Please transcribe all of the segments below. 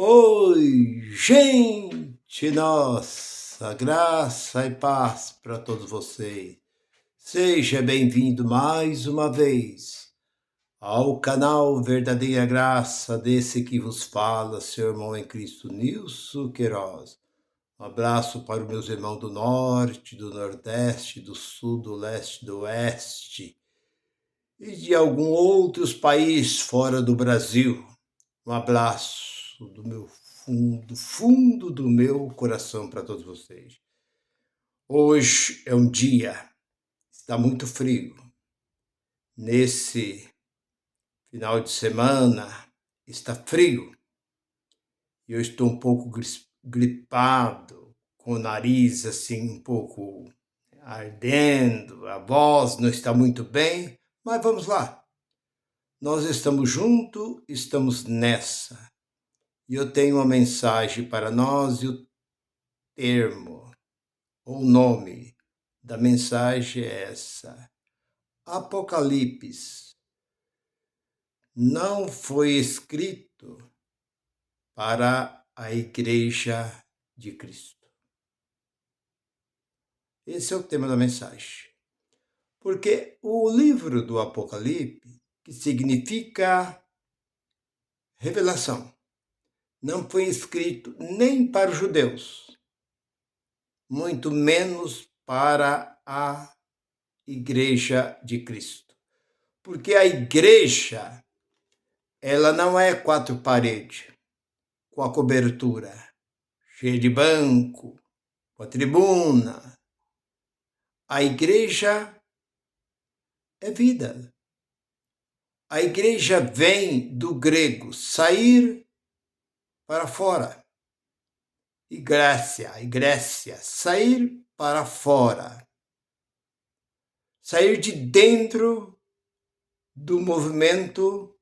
Oi, gente nossa, graça e paz para todos vocês. Seja bem-vindo mais uma vez ao canal Verdadeira Graça, desse que vos fala, seu irmão em Cristo, Nilson Queiroz. Um abraço para os meus irmãos do Norte, do Nordeste, do Sul, do Leste, do Oeste e de alguns outros países fora do Brasil. Um abraço do fundo do meu coração para todos vocês. Hoje é um dia, está muito frio. Nesse final de semana está frio. Eu estou um pouco gripado, com o nariz assim um pouco ardendo, a voz não está muito bem, mas vamos lá. Nós estamos juntos, estamos nessa. E eu tenho uma mensagem para nós e o termo, ou nome da mensagem é essa. Apocalipse não foi escrito para a Igreja de Cristo. Esse é o tema da mensagem. Porque o livro do Apocalipse, que significa revelação, não foi escrito nem para os judeus, muito menos para a Igreja de Cristo. Porque a igreja, ela não é quatro paredes, com a cobertura, cheia de banco, com a tribuna. A igreja é vida. A igreja vem do grego sair para fora. Igreja, sair para fora. Sair de dentro do movimento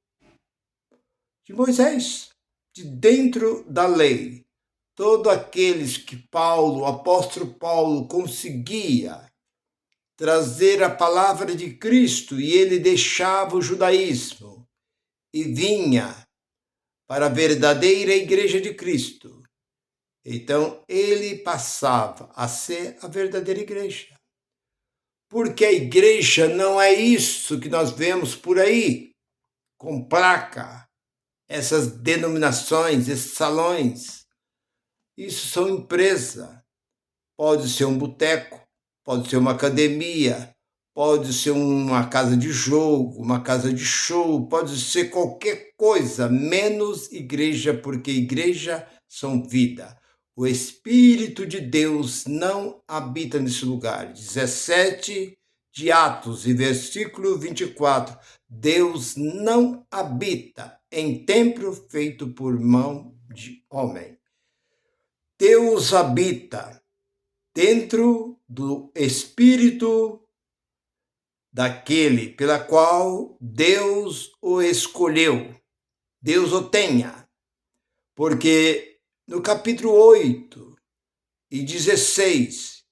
de Moisés, de dentro da lei. Todos aqueles que o apóstolo Paulo, conseguia trazer a palavra de Cristo e ele deixava o judaísmo e vinha para a verdadeira igreja de Cristo. Então ele passava a ser a verdadeira igreja. Porque a igreja não é isso que nós vemos por aí, com placa, essas denominações, esses salões. Isso são empresas. Pode ser um boteco, pode ser uma academia, pode ser uma casa de jogo, uma casa de show, pode ser qualquer coisa, menos igreja, porque igreja são vida. O Espírito de Deus não habita nesse lugar. 17 de Atos e versículo 24. Deus não habita em templo feito por mão de homem. Deus habita dentro do Espírito daquele pela qual Deus o escolheu. Deus o tenha. Porque no capítulo 8 e 16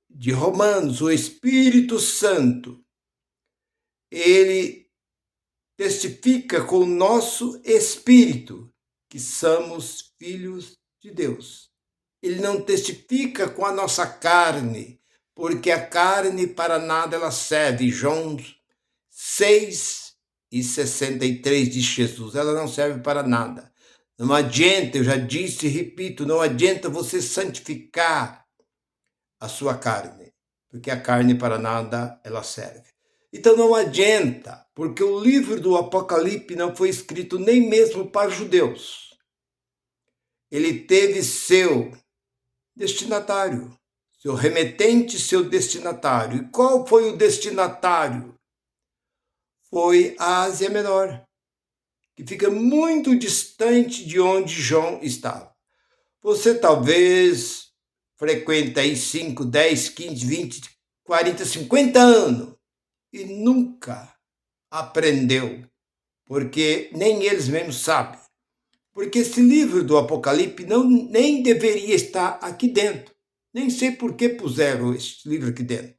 de Romanos, o Espírito Santo, ele testifica com o nosso espírito que somos filhos de Deus. Ele não testifica com a nossa carne, porque a carne para nada ela serve. João 6:63 de Jesus, ela não serve para nada. Não adianta, eu já disse e repito, não adianta você santificar a sua carne, porque a carne para nada ela serve. Então não adianta, porque o livro do Apocalipse não foi escrito nem mesmo para os judeus. Ele teve seu destinatário, seu remetente, seu destinatário. E qual foi o destinatário? Foi a Ásia Menor, que fica muito distante de onde João estava. Você talvez frequenta aí 5, 10, 15, 20, 40, 50 anos e nunca aprendeu, porque nem eles mesmos sabem. Porque esse livro do Apocalipse nem deveria estar aqui dentro. Nem sei por que puseram esse livro aqui dentro.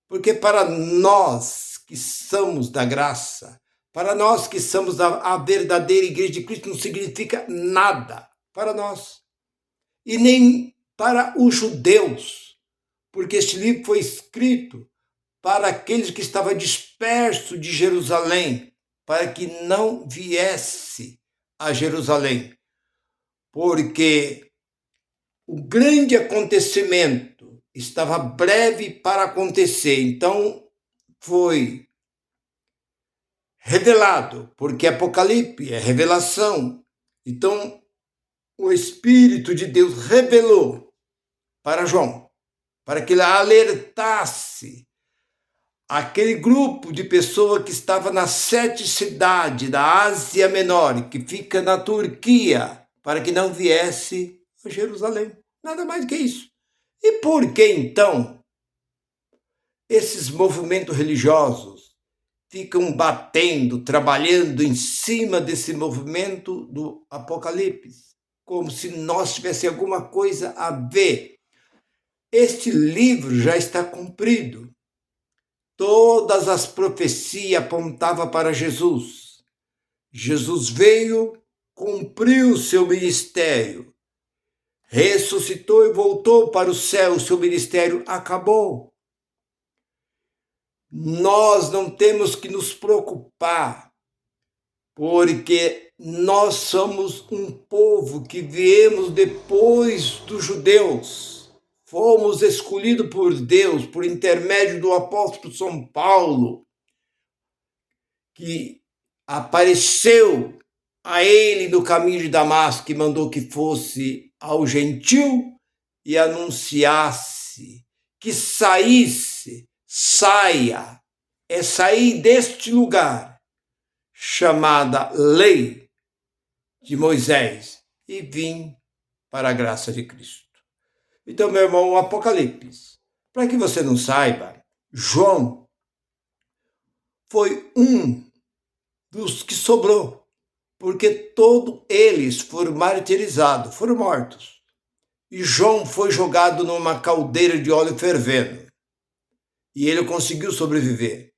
Porque para nós que somos da graça, para nós que somos a verdadeira igreja de Cristo, não significa nada para nós, e nem para os judeus, porque este livro foi escrito para aqueles que estavam dispersos de Jerusalém, para que não viesse a Jerusalém, porque o grande acontecimento estava breve para acontecer. Então foi revelado, porque Apocalipse é revelação. Então o Espírito de Deus revelou para João, para que ele alertasse aquele grupo de pessoas que estava nas 7 cidades da Ásia Menor, que fica na Turquia, para que não viesse a Jerusalém. Nada mais que isso. E por que, então, esses movimentos religiosos ficam batendo, trabalhando em cima desse movimento do Apocalipse, como se nós tivéssemos alguma coisa a ver? Este livro já está cumprido. Todas as profecias apontavam para Jesus. Jesus veio, cumpriu seu ministério, ressuscitou e voltou para o céu, seu ministério acabou. Nós não temos que nos preocupar, porque nós somos um povo que viemos depois dos judeus. Fomos escolhidos por Deus, por intermédio do apóstolo São Paulo, que apareceu a ele no caminho de Damasco, que mandou que fosse ao gentil e anunciasse, que saia, é sair deste lugar, chamada lei de Moisés, e vim para a graça de Cristo. Então, meu irmão, o Apocalipse, para que você não saiba, João foi um dos que sobrou, porque todos eles foram martirizados, foram mortos. E João foi jogado numa caldeira de óleo fervendo. E ele conseguiu sobreviver.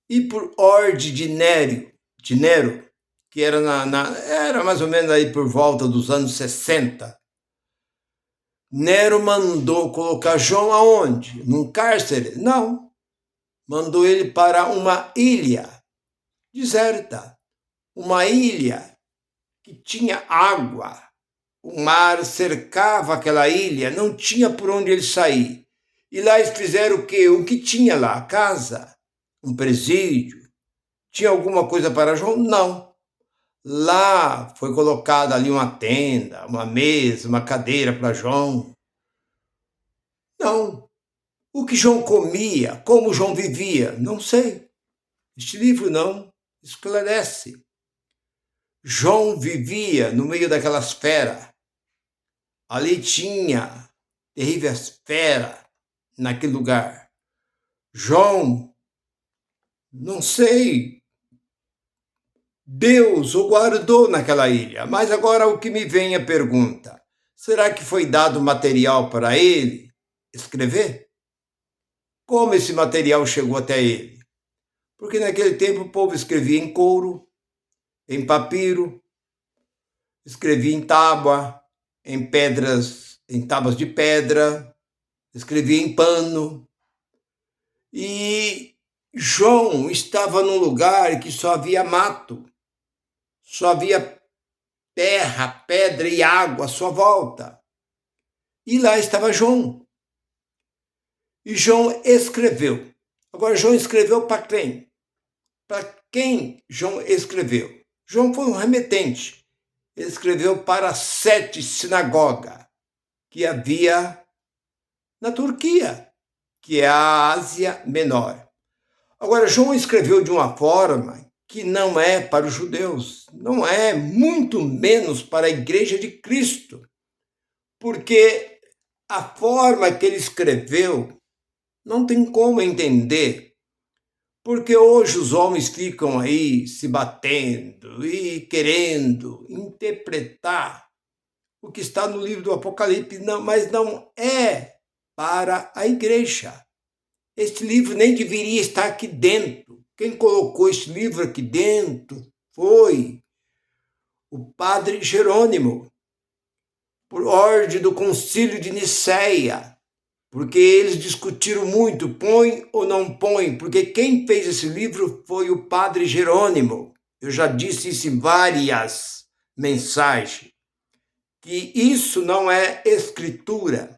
E por ordem de Nero, que era, era mais ou menos aí por volta dos anos 60, Nero mandou colocar João aonde? Num cárcere? Não. Mandou ele para uma ilha deserta. Uma ilha que tinha água. O mar cercava aquela ilha, não tinha por onde ele sair. E lá eles fizeram o quê? O que tinha lá? A casa? Um presídio? Tinha alguma coisa para João? Não. Lá foi colocada ali uma tenda, uma mesa, uma cadeira para João. Não. O que João comia, como João vivia, não sei. Este livro não esclarece. João vivia no meio daquelas feras. Ali tinha terríveis feras naquele lugar. João, não sei, Deus o guardou naquela ilha. Mas agora o que me vem a pergunta: será que foi dado material para ele escrever? Como esse material chegou até ele? Porque naquele tempo o povo escrevia em couro, em papiro, escrevia em tábua, em pedras, em tábuas de pedra, escrevia em pano. E João estava num lugar que só havia mato, só havia terra, pedra e água à sua volta. E lá estava João. E João escreveu. Agora, João escreveu para quem? Para quem João escreveu? João foi um remetente. Ele escreveu para 7 sinagogas que havia na Turquia, que é a Ásia Menor. Agora, João escreveu de uma forma que não é para os judeus, não é, muito menos para a Igreja de Cristo, porque a forma que ele escreveu não tem como entender, porque hoje os homens ficam aí se batendo e querendo interpretar o que está no livro do Apocalipse, não, mas não é para a igreja. Este livro nem deveria estar aqui dentro. Quem colocou este livro aqui dentro foi o padre Jerônimo. por ordem do Concílio de Nicéia, porque eles discutiram muito, põe ou não põe, porque quem fez esse livro foi o padre Jerônimo. Eu já disse isso em várias mensagens, que isso não é escritura,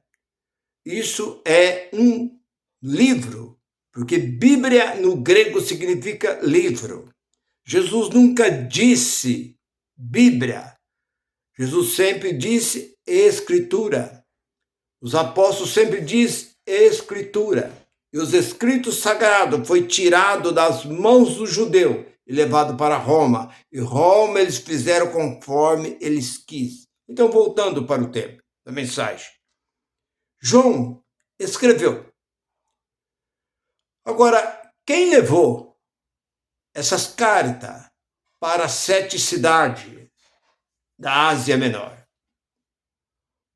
isso é um livro, porque Bíblia no grego significa livro. Jesus nunca disse Bíblia, Jesus sempre disse Escritura. Os apóstolos sempre dizem Escritura. E os escritos sagrados foi tirado das mãos do judeu e levado para Roma. E Roma eles fizeram conforme eles quis. Então, voltando para o tema da mensagem. João escreveu. Agora, quem levou essas cartas para 7 cidades da Ásia Menor?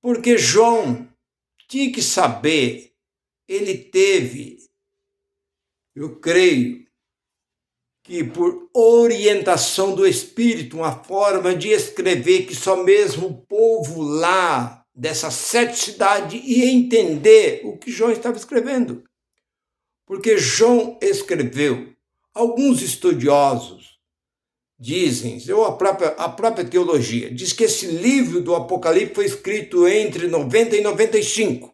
Porque João tinha que saber, ele teve, eu creio, que por orientação do Espírito, uma forma de escrever que só mesmo o povo lá dessas 7 cidades ia entender o que João estava escrevendo. Porque João escreveu, alguns estudiosos dizem, a própria teologia, diz que esse livro do Apocalipse foi escrito entre 90 e 95.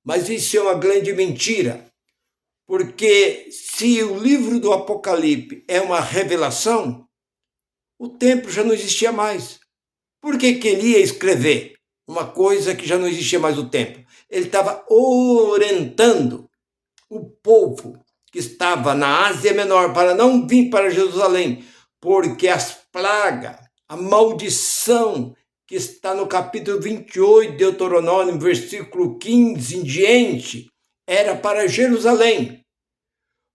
Mas isso é uma grande mentira, porque se o livro do Apocalipse é uma revelação, o templo já não existia mais. Por que ele ia escrever uma coisa que já não existia mais o templo? Ele estava orientando o povo que estava na Ásia Menor para não vir para Jerusalém, porque as plagas, a maldição que está no capítulo 28 de Deuteronômio, versículo 15 em diante, era para Jerusalém.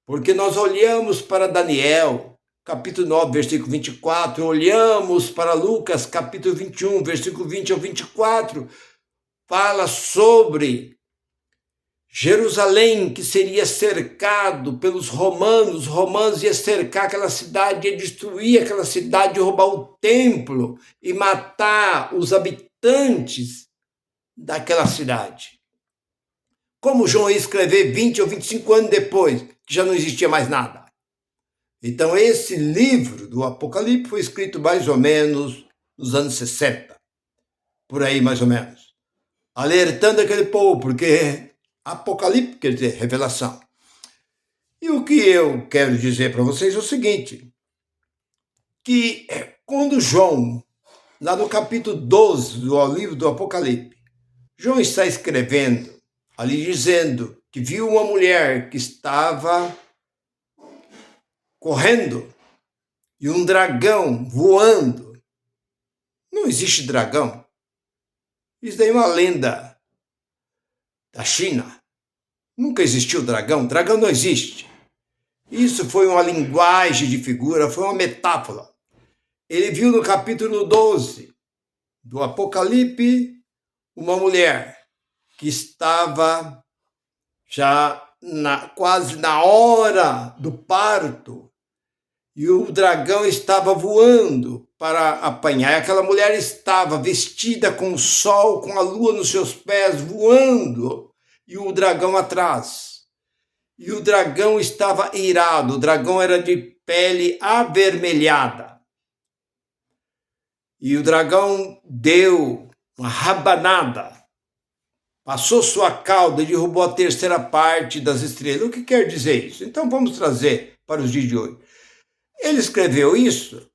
Porque nós olhamos para Daniel, capítulo 9, versículo 24, olhamos para Lucas, capítulo 21, versículo 20 ao 24, fala sobre Jerusalém, que seria cercado pelos romanos. Os romanos iam cercar aquela cidade, iam destruir aquela cidade, roubar o templo e matar os habitantes daquela cidade. Como João ia escrever 20 ou 25 anos depois, que já não existia mais nada. Então esse livro do Apocalipse foi escrito mais ou menos nos anos 60, por aí mais ou menos, alertando aquele povo, porque Apocalipse quer dizer revelação. E o que eu quero dizer para vocês é o seguinte, que quando João, lá no capítulo 12 do livro do Apocalipse, João está escrevendo, ali dizendo que viu uma mulher que estava correndo e um dragão voando. Não existe dragão. Isso daí é uma lenda da China. Nunca existiu dragão. Dragão não existe. Isso foi uma linguagem de figura, foi uma metáfora. Ele viu no capítulo 12 do Apocalipse uma mulher que estava já quase na hora do parto e o dragão estava voando para apanhar. E aquela mulher estava vestida com o sol, com a lua nos seus pés, voando, e o dragão atrás. E o dragão estava irado, o dragão era de pele avermelhada. E o dragão deu uma rabanada, passou sua cauda e derrubou a terceira parte das estrelas. O que quer dizer isso? Então vamos trazer para os dias de hoje. Ele escreveu isso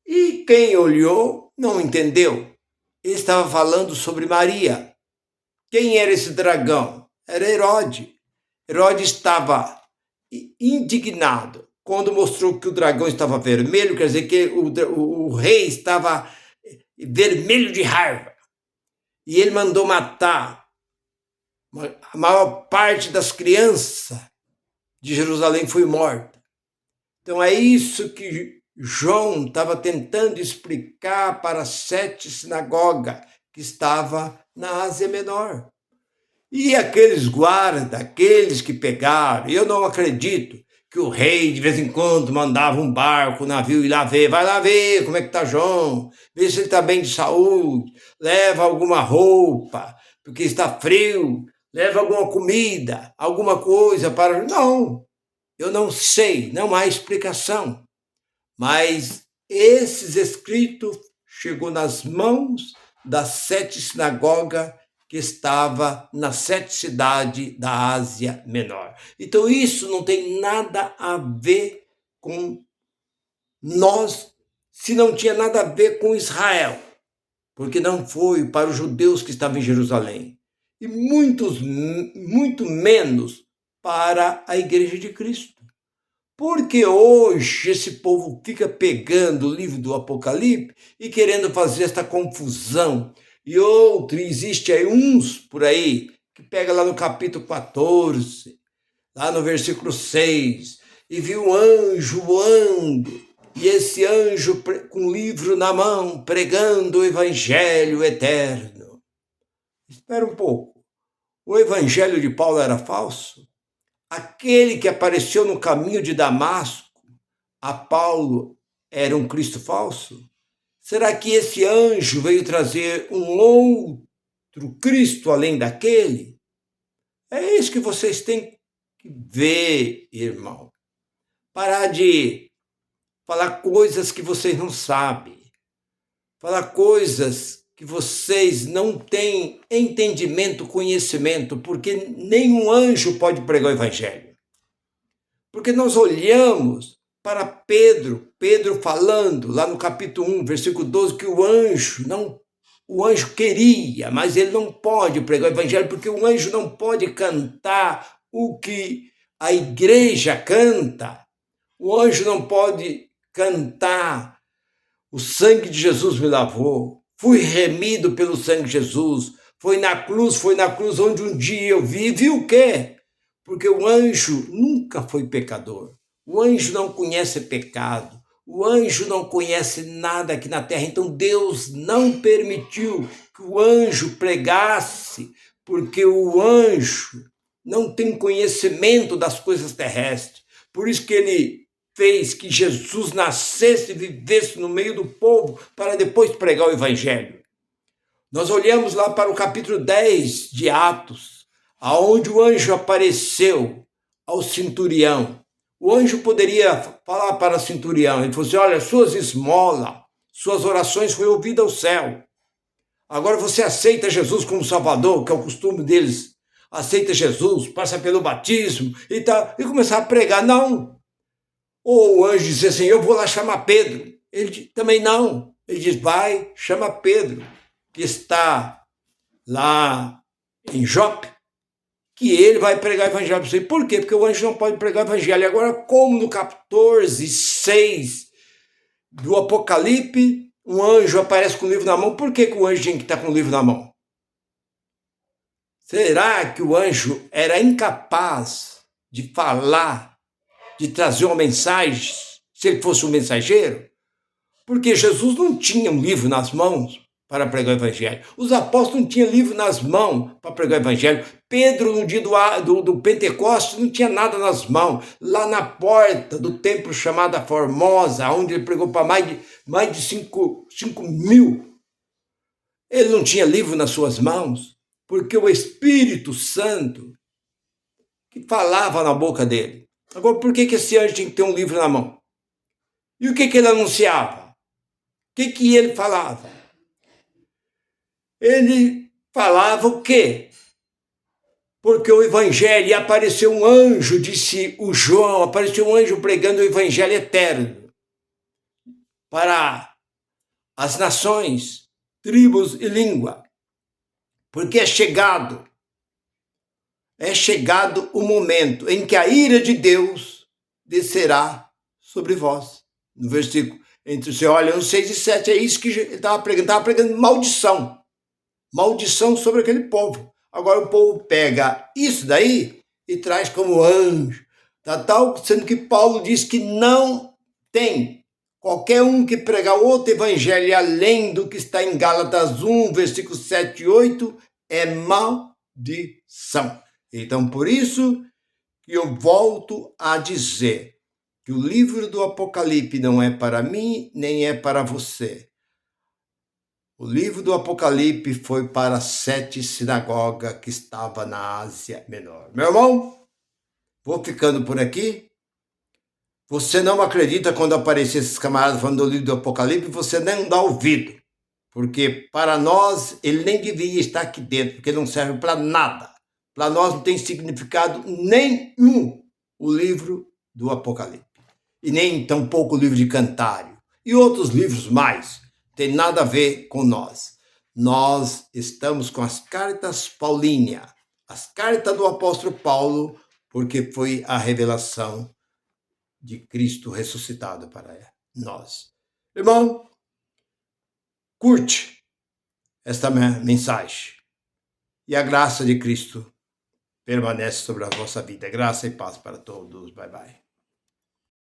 e quem olhou não entendeu. Ele estava falando sobre Maria. Quem era esse dragão? Era Herodes. Herodes estava indignado quando mostrou que o dragão estava vermelho, quer dizer que o rei estava vermelho de raiva. E ele mandou matar a maior parte das crianças de Jerusalém foi morta. Então é isso que João estava tentando explicar para as 7 sinagogas que estavam na Ásia Menor. E aqueles guardas, aqueles que pegaram, eu não acredito que o rei de vez em quando mandava um barco, um navio ir lá ver, vai lá ver como é que está João, ver se ele está bem de saúde. leva alguma roupa, porque está frio, leva alguma comida, alguma coisa para... Não, eu não sei, não há explicação. Mas esses escritos chegou nas mãos das 7 sinagogas que estava nas 7 cidades da Ásia Menor. Então isso não tem nada a ver com nós, se não tinha nada a ver com Israel, porque não foi para os judeus que estavam em Jerusalém, e muito menos para a Igreja de Cristo. Porque hoje esse povo fica pegando o livro do Apocalipse e querendo fazer esta confusão. E outro, existe aí uns por aí, que pega lá no capítulo 14, lá no versículo 6, e viu um anjo voando, e esse anjo com o livro na mão, pregando o evangelho eterno. Espera um pouco, o evangelho de Paulo era falso? Aquele que apareceu no caminho de Damasco a Paulo era um Cristo falso? Será que esse anjo veio trazer um outro Cristo além daquele? É isso que vocês têm que ver, irmão. Parar de falar coisas que vocês não sabem. Falar coisas que vocês não têm entendimento, conhecimento, porque nenhum anjo pode pregar o evangelho. Porque nós olhamos para Pedro falando lá no capítulo 1, versículo 12, que o anjo queria, mas ele não pode pregar o evangelho, porque o anjo não pode cantar o que a igreja canta. O anjo não pode cantar: o sangue de Jesus me lavou, fui remido pelo sangue de Jesus, foi na cruz onde um dia eu vi o quê? Porque o anjo nunca foi pecador. O anjo não conhece pecado. O anjo não conhece nada aqui na terra. Então Deus não permitiu que o anjo pregasse, porque o anjo não tem conhecimento das coisas terrestres. Por isso que ele fez que Jesus nascesse e vivesse no meio do povo para depois pregar o evangelho. Nós olhamos lá para o capítulo 10 de Atos, aonde o anjo apareceu ao centurião. O anjo poderia falar para o centurião, ele falou assim: olha, suas esmolas, suas orações foram ouvidas ao céu. Agora você aceita Jesus como Salvador, que é o costume deles. Aceita Jesus, passa pelo batismo e tal, e começar a pregar. Não. Ou o anjo dizia assim: eu vou lá chamar Pedro. Ele também não. Ele diz: vai, chama Pedro, que está lá em Jope, que ele vai pregar o evangelho para você. Por quê? Porque o anjo não pode pregar o evangelho. Agora, como no 14:6 do Apocalipse, um anjo aparece com o livro na mão, por que o anjo tinha que estar com o livro na mão? Será que o anjo era incapaz de falar, de trazer uma mensagem, se ele fosse um mensageiro? Porque Jesus não tinha um livro nas mãos para pregar o evangelho. Os apóstolos não tinham livro nas mãos para pregar o evangelho. Pedro, no dia do Pentecostes, não tinha nada nas mãos. Lá na porta do templo chamada Formosa, onde ele pregou para mais de 5 mil, ele não tinha livro nas suas mãos, porque o Espírito Santo que falava na boca dele. Agora, por que esse anjo tinha que ter um livro na mão? E o que ele anunciava? O que ele falava? Ele falava o quê? Porque o evangelho, e apareceu um anjo, disse o João, apareceu um anjo pregando o evangelho eterno para as nações, tribos e língua. Porque é chegado o momento em que a ira de Deus descerá sobre vós. No versículo, entre você olha, no 6 e 7, é isso que ele estava pregando maldição. Maldição sobre aquele povo. Agora o povo pega isso daí e traz como anjo, tal, sendo que Paulo diz que não tem qualquer um que pregar outro evangelho além do que está em Gálatas 1, versículos 7 e 8, é maldição. Então, por isso que eu volto a dizer que o livro do Apocalipse não é para mim, nem é para você. O livro do Apocalipse foi para 7 sinagogas que estavam na Ásia Menor. Meu irmão, vou ficando por aqui. Você não acredita quando aparecer esses camaradas falando do livro do Apocalipse, você nem dá ouvido. Porque para nós ele nem deveria estar aqui dentro, porque não serve para nada. Para nós não tem significado nenhum o livro do Apocalipse. E nem tampouco o livro de Cantário. E outros livros mais. Tem nada a ver com nós. Nós estamos com as cartas paulíneas, as cartas do apóstolo Paulo, porque foi a revelação de Cristo ressuscitado para nós. Irmão, curte esta mensagem. E a graça de Cristo permanece sobre a vossa vida. Graça e paz para todos. Bye, bye.